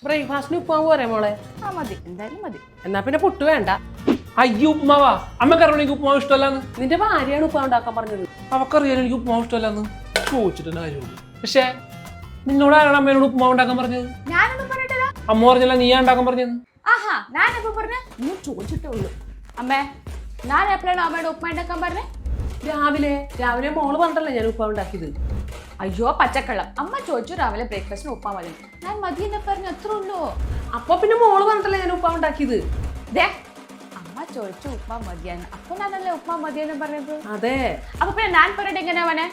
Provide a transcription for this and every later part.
ബ്രേക്ക്ഫാസ്റ്റിന് ഉപ്പാൻ പോരെ മോളെ? ആ മതി, എന്തായാലും മതി. എന്നാ പിന്നെ പുട്ട് വേണ്ട. അയ്യോ ഉപ്മാവാ, അമ്മക്കറിയണം എനിക്ക് ഉപ്മാവ് ഇഷ്ടമല്ലാന്ന്. നിന്റെ ഭാര്യയാണ് ഉപ്പാ ഉണ്ടാക്കാൻ പറഞ്ഞത്. അവക്കറിയാൻ എനിക്ക് ഉപ്മാവ് ഇഷ്ടമല്ലാന്ന് ചോദിച്ചിട്ട് കാര്യമുള്ളൂ. പക്ഷേ നിന്നോട് ആരാണ് അമ്മേനോട് ഉപ്മാവ് ഉണ്ടാക്കാൻ പറഞ്ഞത്? ഞാനൊന്നും പറഞ്ഞിട്ടില്ല. അമ്മ പറഞ്ഞല്ല നീയാ ഉണ്ടാക്കാൻ പറഞ്ഞത്. ആഹാ, ഞാനെപ്പോ പറഞ്ഞ നീ ചോദിച്ചിട്ടേ ഉള്ളൂ. അമ്മേ, ഞാൻ എപ്പോഴാണ് അമ്മയുടെ ഉപ്പ ഉണ്ടാക്കാൻ പറഞ്ഞേ? രാവിലെ മോള് പറഞ്ഞിട്ടല്ലേ ഞാൻ ഉപ്പാ ഉണ്ടാക്കിയത്. അയ്യോ പച്ചക്കള്ളം, അമ്മ ചോദിച്ചു രാവിലെ ബ്രേക്ക്ഫാസ്റ്റിന് ഉപ്പ മതി. ഞാൻ മതി എന്നെ പറഞ്ഞു, അത്ര ഉള്ളൂ. അപ്പൊ പിന്നെ മോള് പറഞ്ഞിട്ടല്ലേ ഞാൻ ഉപ്പാ ഉണ്ടാക്കിയത്. ദേ, അമ്മ ചോദിച്ചു ഉപ്പ മതിയാണ്, അപ്പൊ ഞാനല്ലേ ഉപ്പ മതിയെന്ന് പറഞ്ഞത്. അതെ, അപ്പൊ പിന്നെ ഞാൻ പറഞ്ഞിട്ട് എങ്ങനെയാ വേണേ?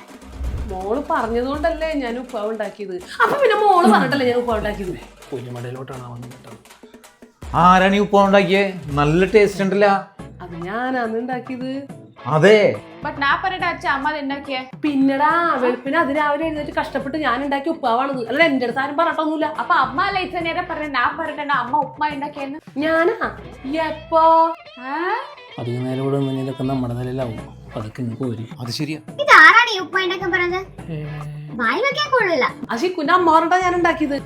മോള് പറഞ്ഞതുകൊണ്ടല്ലേ ഞാൻ ഉപ്പാ ഉണ്ടാക്കിയത്. അപ്പൊ പിന്നെ മോള് പറഞ്ഞിട്ടല്ലേ ഞാൻ ഉപ്പാ ഉണ്ടാക്കിയത്. കുഞ്ഞുമടയിലോട്ടാണ് വന്നിട്ടത്. ആരാണ് ഈ ഉപ്പ ഉണ്ടാക്കിയേ? നല്ല ടേസ്റ്റ് ഉണ്ടല്ല. അത് ഞാനാണ് ഉണ്ടാക്കിയത്. അതെ, ബട്ട് ഞാൻ പറഞ്ഞിട്ട് അച്ഛൻ അമ്മ അത് ഉണ്ടാക്കിയേ. പിന്നെടാ വെളുപ്പിന് അതിരാവിലെ എഴുന്നേറ്റ് കഷ്ടപ്പെട്ട് ഞാൻ ഉണ്ടാക്കിയ ഉപ്പാവാണത്. അല്ല എന്റെ അടുത്ത് ആരും പറഞ്ഞിട്ടൊന്നുമില്ല. അപ്പൊ അമ്മ അല്ല ഇത്ര നേരം പറഞ്ഞ ഞാൻ പറഞ്ഞിട്ടാണ് അമ്മ ഉപ്പ ഉണ്ടാക്കിയെന്ന്. ഞാനാ? എപ്പോ? അധികം നേരം ഇവിടെ നിന്ന് ഇതൊക്കെ നമ്മുടെ നിലയിലാവും. അതൊക്കെ ഇങ്ങ് പോരി. അത് ശരിയാ. ഇതാരാണ് ഈ ഉപ്പ ഉണ്ടാക്കാൻ പറഞ്ഞത്? വായി വെക്കാൻ കൊള്ളില്ല. അശിക്കുന്റെ അമ്മ പറഞ്ഞിട്ടാ ഞാൻ ഉണ്ടാക്കിയത്.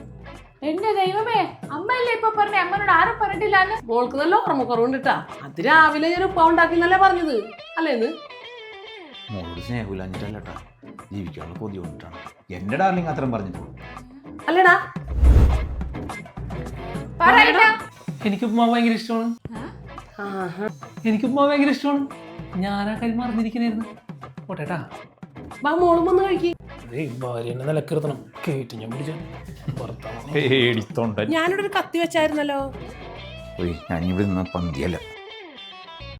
എന്റെ ദൈവമേ, അമ്മയല്ലേ ഇപ്പൊ പറഞ്ഞ, അമ്മനോട് ആരും പറഞ്ഞിട്ടില്ലാന്ന്. മോൾക്ക് നല്ല ഓർമ്മ കുറവുണ്ടിട്ടാ. അത് രാവിലെ ഞാൻ ഉപ്പ ഉണ്ടാക്കിന്നല്ലേ പറഞ്ഞത് അല്ലേന്ന്? മോളോട് സ്നേഹമില്ലാഞ്ഞിട്ടല്ലട്ടാ, ജീവിക്കാനുള്ള കൊതി കൊണ്ടിട്ടാണ്. എന്റെ ഡാർലിങ് അത്രയും പറഞ്ഞിട്ടുള്ളൂ. അല്ലേടാ? പറയടാ. എനിക്ക് ഉപ്മാവ് ഭയങ്കര ഇഷ്ടമാണ്. എനിക്ക് ഉപ്മാവ് ഭയങ്കര ഇഷ്ടമാണ്. ഞാനാ കാര്യം മറന്നിരിക്കണായിരുന്നു. പോട്ടേട്ടാ, വാ മോളും വന്ന് കഴിക്കി. ഭാര്യനെ നിലക്കിരുത്തണം. കേട്ടി ഞാൻ പിടിച്ചു. പേടിത്തോണ്ട ഞാനിവിടെ ഒരു കത്തി വെച്ചായിരുന്നല്ലോ. ഞാനിവിടെ നിന്ന് പന്തിയല്ല.